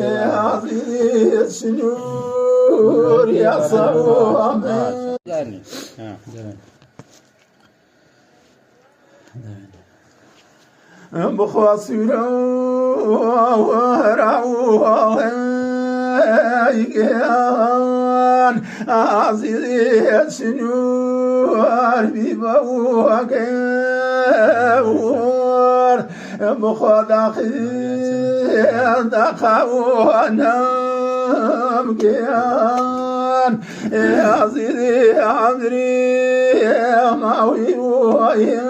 عزيز شنور يا صوام بخواصيرا وراوهايان عزيز شنور بيبوكور بخداخين دقاونام كيان عزيزي عمري ماوي وياور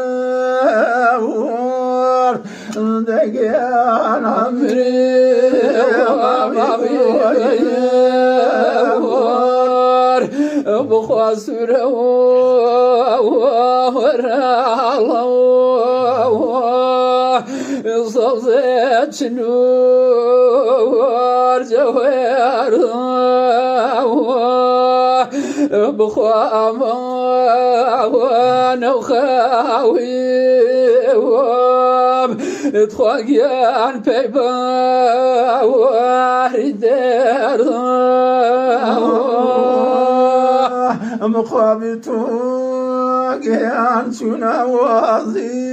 دقيان عمري ماوي وياور بخاسر صوزت شنور جوهر بخوام ونخاوي تخوغيان بيبا واردر مخابتو جيان شنا وزيزا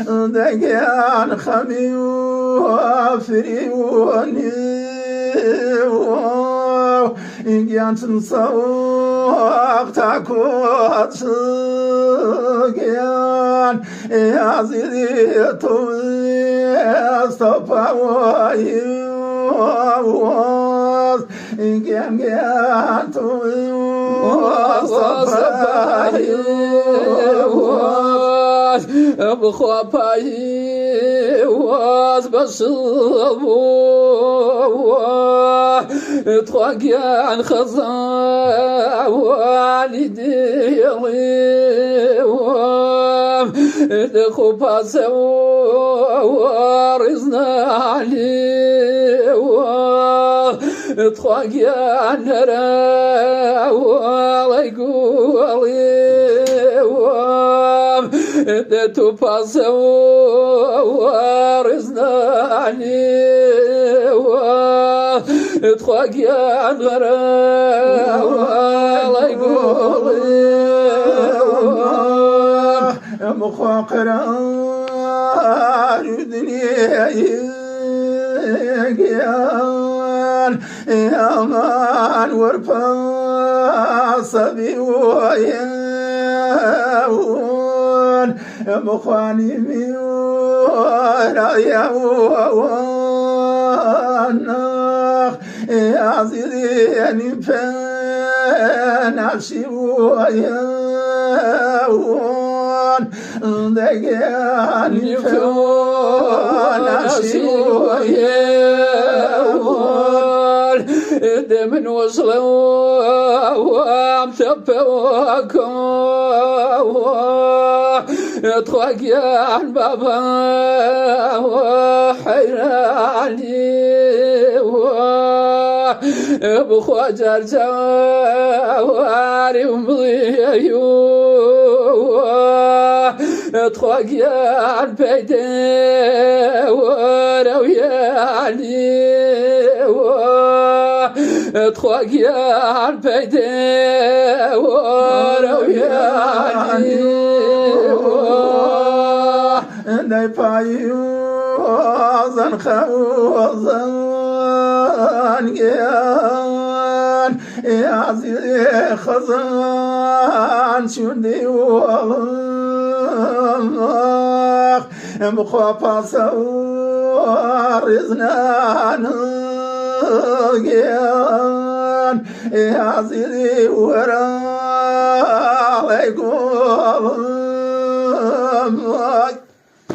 دقيان خمي وفري ونيو إنجيان تنصوق تاكوت شجيان عزيزي طوي استوفا ويوز إنجيان جيان طوي استوفا ويوز بخوابي واز بصبو تخاقيان خزا والدي غيوام دخو باسو ورزنا عليوام تخاقيان نرا ويقوليوام دتو باسو ورزنا عليوام تخاقيان نرا ويقوليوام مخاقرا الدنيا يا مان ورفا صبي وياون مخاني ميورا يا ونخ عزيزي أني فان عشي وياون دقاني فان عشي وياون دمن وصلوا وامتبوكم تخاقيان بابا وحيراني بخوا جرجا واري ومضيو تخاقيان بيدي وروياني تخاقيان بيدي وروياني نيبايو زنخوزان جيان يا عزيزي خزان شندي والله مخافا سوار رزنان جيان يا عزيزي ورا عليكم